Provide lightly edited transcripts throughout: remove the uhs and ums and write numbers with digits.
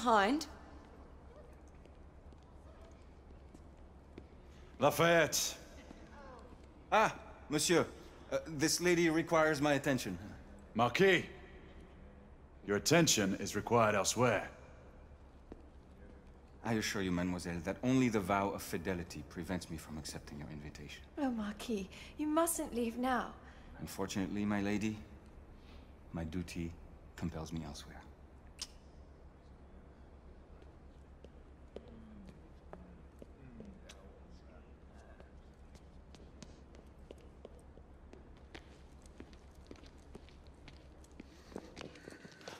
behind. Lafayette. Ah, monsieur. This lady requires my attention. Marquis, your attention is required elsewhere. I assure you, mademoiselle, that only the vow of fidelity prevents me from accepting your invitation. Oh, Marquis, you mustn't leave now. Unfortunately, my lady, my duty compels me elsewhere.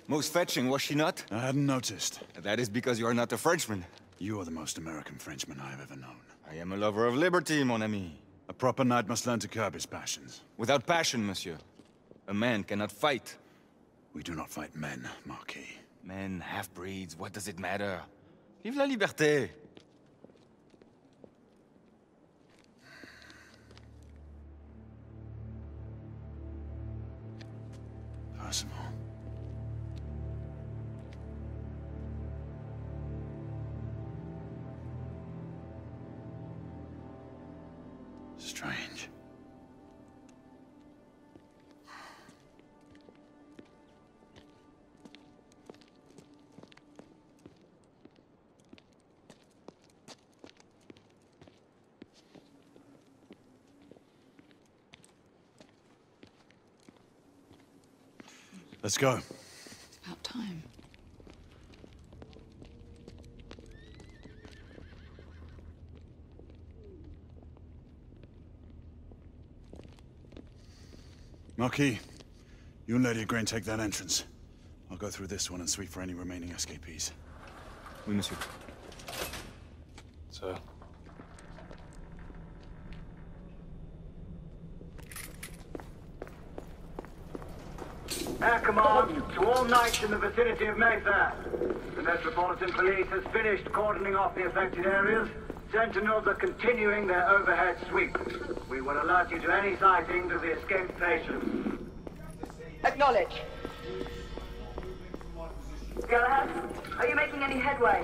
Most fetching, was she not? I hadn't noticed. That is because you are not a Frenchman. You are the most American Frenchman I have ever known. I am a lover of liberty, mon ami. A proper knight must learn to curb his passions. Without passion, monsieur, a man cannot fight. We do not fight men, Marquis. Men, half-breeds, what does it matter? Vive la liberté! Percival. Strange. Let's go. It's about time. Marquis, you and Lady Grain take that entrance. I'll go through this one and sweep for any remaining escapees. Oui, monsieur. Sir. Air command to all knights in the vicinity of Mayfair. The Metropolitan Police has finished cordoning off the affected areas. Sentinels are continuing their overhead sweep. We will alert you to any sightings of the escaped patients. Acknowledge. Galahad, are you making any headway?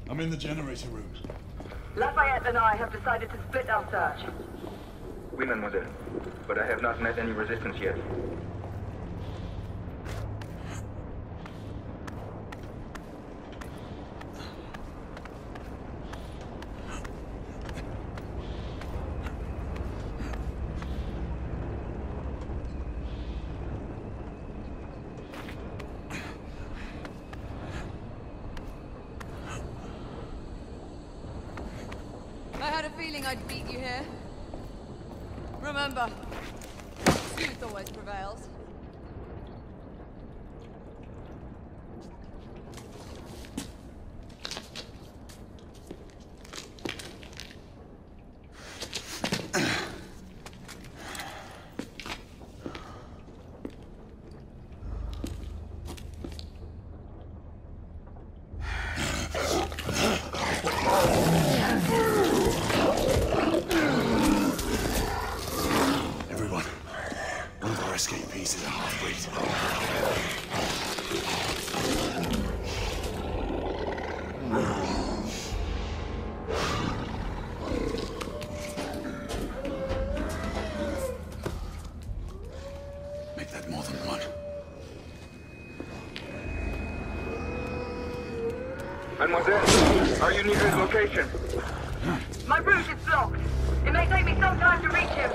I'm in the generator room. Lafayette and I have decided to split our search. Oui, mademoiselle. But I have not met any resistance yet. I had a feeling I'd beat you here. Remember, youth always prevails. Escapees is a half-breed. Make that more than one. Mademoiselle, are you near his location? My route is blocked. It may take me some time to reach him.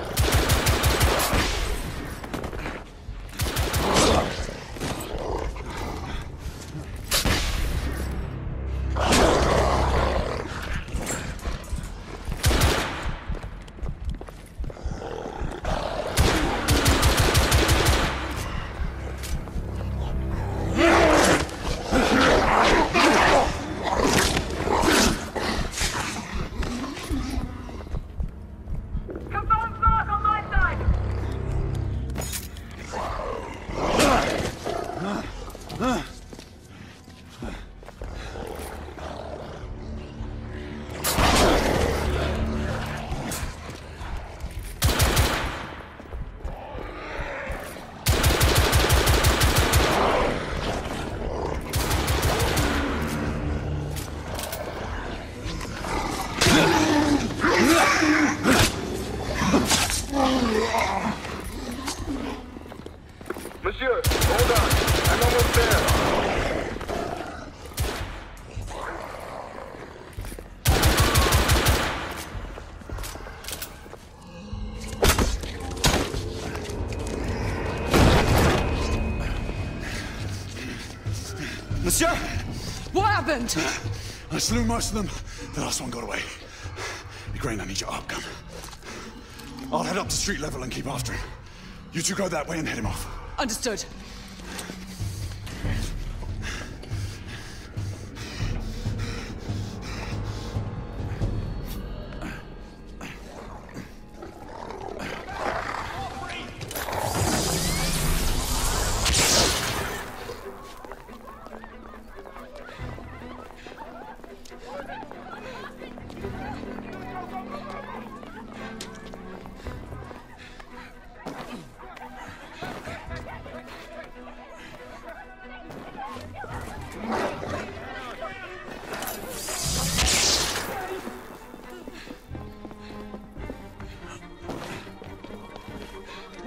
Confirm mark on my What happened? I slew most of them. The last one got away. Grain, I need your arc gun. I'll head up to street level and keep after him. You two go that way and head him off. Understood.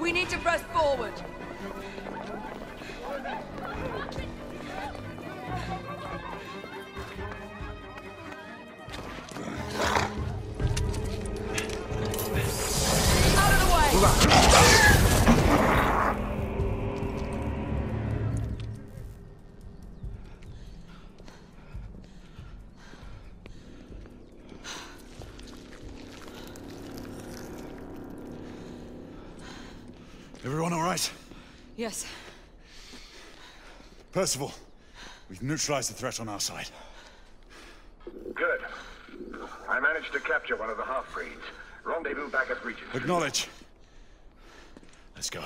We need to press forward. Out of the way! Everyone all right? Yes. Percival, we've neutralized the threat on our side. Good. I managed to capture one of the half-breeds. Rendezvous back at Regent. Acknowledge. Let's go.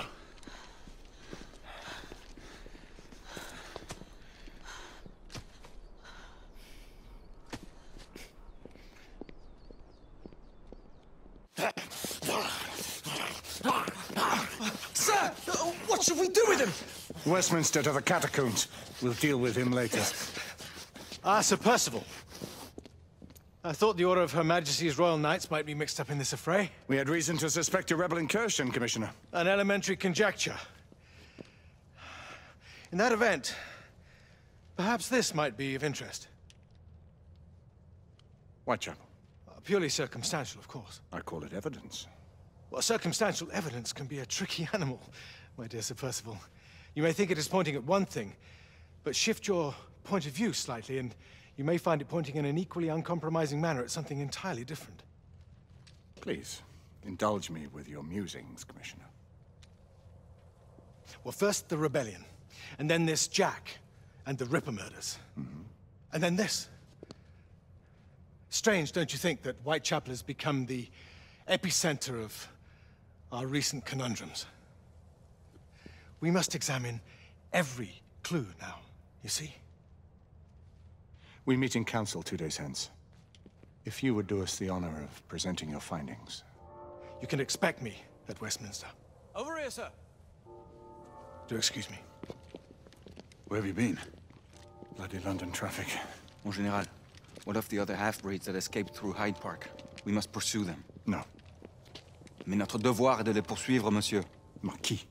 Sir! What should we do with him? Westminster to the catacombs. We'll deal with him later. Sir Percival. I thought the Order of Her Majesty's Royal Knights might be mixed up in this affray. We had reason to suspect a rebel incursion, Commissioner. An elementary conjecture. In that event, perhaps this might be of interest. Whitechapel. Purely circumstantial, of course. I call it evidence. Well, circumstantial evidence can be a tricky animal, my dear Sir Percival. You may think it is pointing at one thing, but shift your point of view slightly, and you may find it pointing in an equally uncompromising manner at something entirely different. Please, indulge me with your musings, Commissioner. Well, first the rebellion, and then this Jack, and the Ripper murders. And then this. Strange, don't you think, that Whitechapel has become the epicenter of our recent conundrums? We must examine every clue now, you see? We meet in council 2 days hence. If you would do us the honor of presenting your findings. You can expect me at Westminster. Over here, sir. Do excuse me. Where have you been? Bloody London traffic. Mon Général, what of the other half-breeds that escaped through Hyde Park? We must pursue them. No. Mais notre devoir est de les poursuivre, monsieur. Marquis,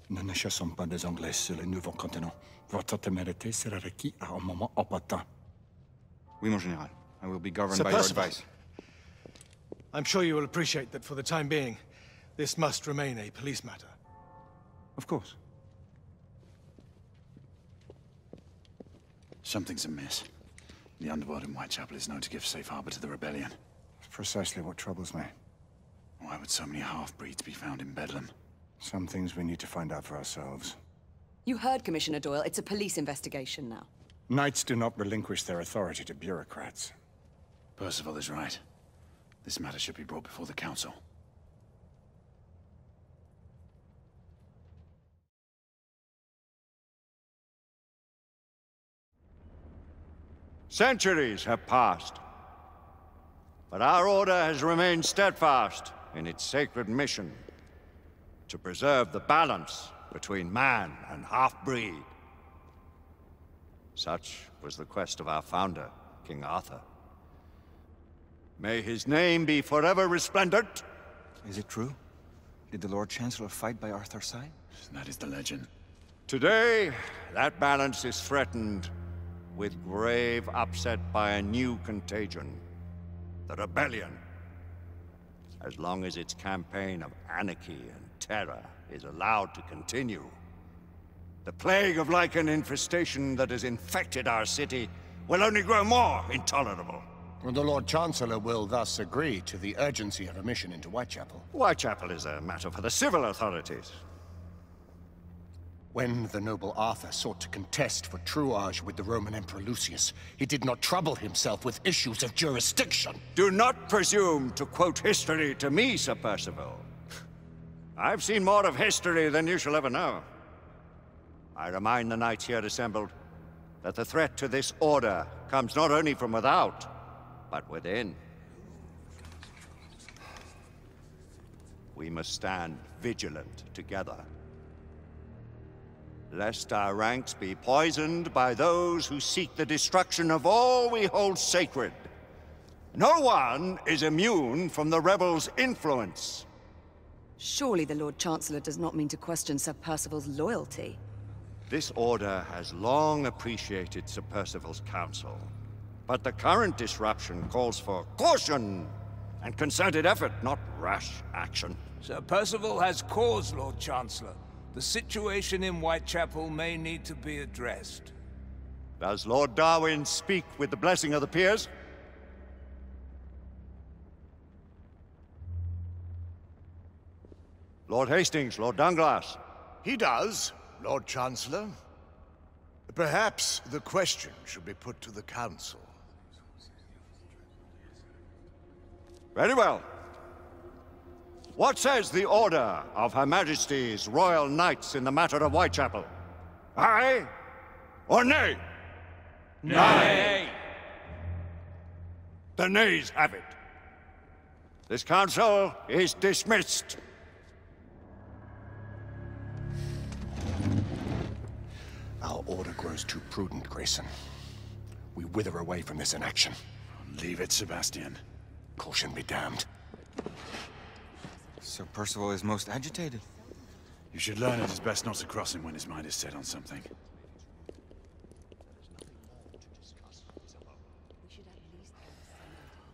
nous ne chassons pas des Anglais sur le nouveau continent. Votre témérité sera requise à un moment opportun. Oui, mon Général. I will be governed Sir by your Percival. advice. I'm sure you will appreciate that for the time being, this must remain a police matter. Of course. Something's amiss. The underworld in Whitechapel is known to give safe harbor to the rebellion. Precisely what troubles me. Why would so many half-breeds be found in Bedlam? Some things we need to find out for ourselves. You heard, Commissioner Doyle. It's a police investigation now. Knights do not relinquish their authority to bureaucrats. Percival is right. This matter should be brought before the council. Centuries have passed, but our order has remained steadfast in its sacred mission to preserve the balance between man and half-breed. Such was the quest of our founder, King Arthur. May his name be forever resplendent. Is it true? Did the Lord Chancellor fight by Arthur's side? That is the legend. Today, that balance is threatened with grave upset by a new contagion, the rebellion. As long as its campaign of anarchy and terror is allowed to continue, the plague of lichen infestation that has infected our city will only grow more intolerable. And the Lord Chancellor will thus agree to the urgency of a mission into Whitechapel. Whitechapel is a matter for the civil authorities. When the noble Arthur sought to contest for truage with the Roman Emperor Lucius, he did not trouble himself with issues of jurisdiction. Do not presume to quote history to me, Sir Percival. I've seen more of history than you shall ever know. I remind the knights here assembled that the threat to this order comes not only from without, but within. We must stand vigilant together, lest our ranks be poisoned by those who seek the destruction of all we hold sacred. No one is immune from the rebels' influence. Surely the Lord Chancellor does not mean to question Sir Percival's loyalty. This order has long appreciated Sir Percival's counsel, but the current disruption calls for caution and concerted effort, not rash action. Sir Percival has cause, Lord Chancellor. The situation in Whitechapel may need to be addressed. Does Lord Darwin speak with the blessing of the peers? Lord Hastings, Lord Dunglass. He does, Lord Chancellor. Perhaps the question should be put to the Council. Very well. What says the Order of Her Majesty's Royal Knights in the matter of Whitechapel? Aye or nay? Nay! The nays have it. This council is dismissed. Our order grows too prudent, Grayson. We wither away from this inaction. Leave it, Sebastian. Caution be damned. Sir Percival is most agitated. You should learn it is best not to cross him when his mind is set on something.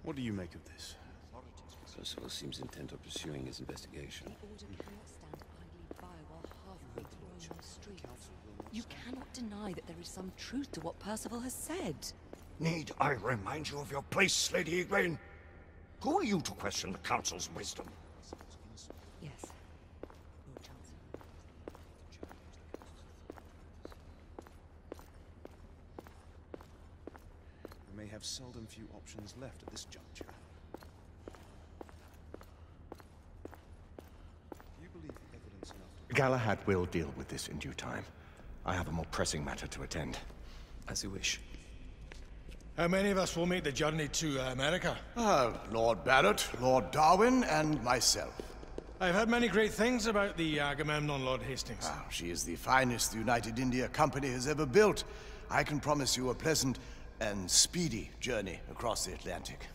What do you make of this? Percival seems intent on pursuing his investigation. You cannot deny that there is some truth to what Percival has said. Need I remind you of your place, Lady Egwene? Who are you to question the Council's wisdom? Yes, Lord Chancellor. We may have seldom few options left at this juncture. Do you believe the evidence enough to... Galahad will deal with this in due time. I have a more pressing matter to attend. As you wish. How many of us will make the journey to America? Lord Barrett, Lord Darwin, and myself. I've heard many great things about the Agamemnon, Lord Hastings. She is the finest the United India Company has ever built. I can promise you a pleasant and speedy journey across the Atlantic.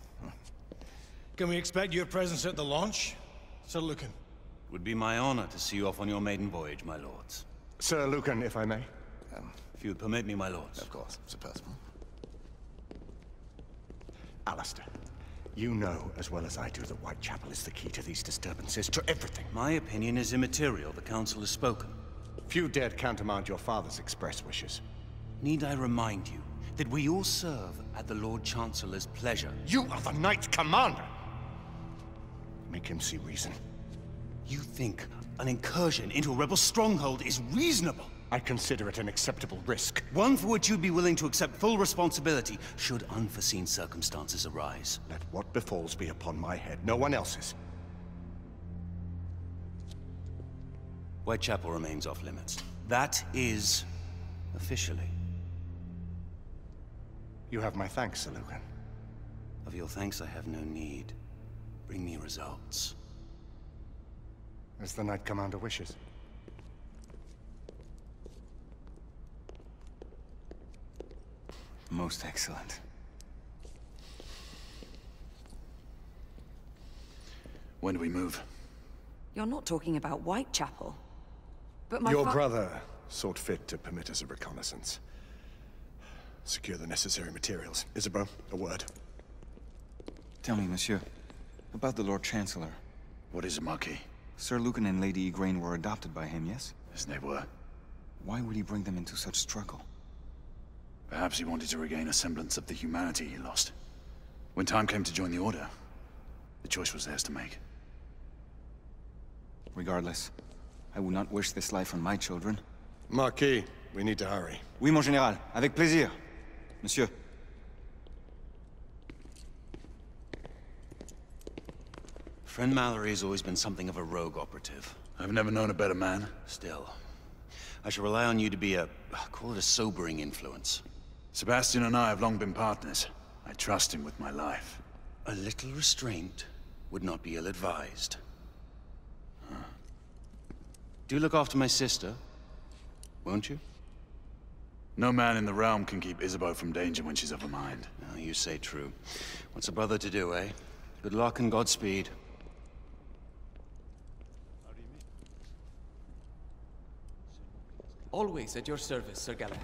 Can we expect your presence at the launch, Sir Lucan? Would be my honor to see you off on your maiden voyage, my lords. Sir Lucan, if I may. If you would permit me, my lords. Of course, Sir Percival. Alistair, you know as well as I do that Whitechapel is the key to these disturbances, to everything. My opinion is immaterial. The Council has spoken. Few dared countermand your father's express wishes. Need I remind you that we all serve at the Lord Chancellor's pleasure? You are the Knight Commander! Make him see reason. You think an incursion into a rebel stronghold is reasonable? I consider it an acceptable risk. One for which you'd be willing to accept full responsibility should unforeseen circumstances arise. Let what befalls be upon my head, no one else's. Whitechapel remains off limits. That is... officially. You have my thanks, Sir Lucan. Of your thanks I have no need. Bring me results. As the Knight Commander wishes. Most excellent. When do we move? You're not talking about Whitechapel. But my Your brother sought fit to permit us a reconnaissance. Secure the necessary materials. Isabel, a word. Tell me, monsieur, about the Lord Chancellor. What is it, Marquis? Sir Lucan and Lady Egwene were adopted by him, yes? Yes, they were. Why would he bring them into such struggle? Perhaps he wanted to regain a semblance of the humanity he lost. When time came to join the Order, the choice was theirs to make. Regardless, I would not wish this life on my children. Marquis, we need to hurry. Oui, mon général. Avec plaisir. Monsieur. Friend Mallory has always been something of a rogue operative. I've never known a better man. Still, I shall rely on you to be call it a sobering influence. Sebastian and I have long been partners. I trust him with my life. A little restraint would not be ill-advised. Do look after my sister, won't you? No man in the realm can keep Isabeau from danger when she's of a mind. Oh, you say true. What's a brother to do, eh? Good luck and Godspeed. Always at your service, Sir Galahad.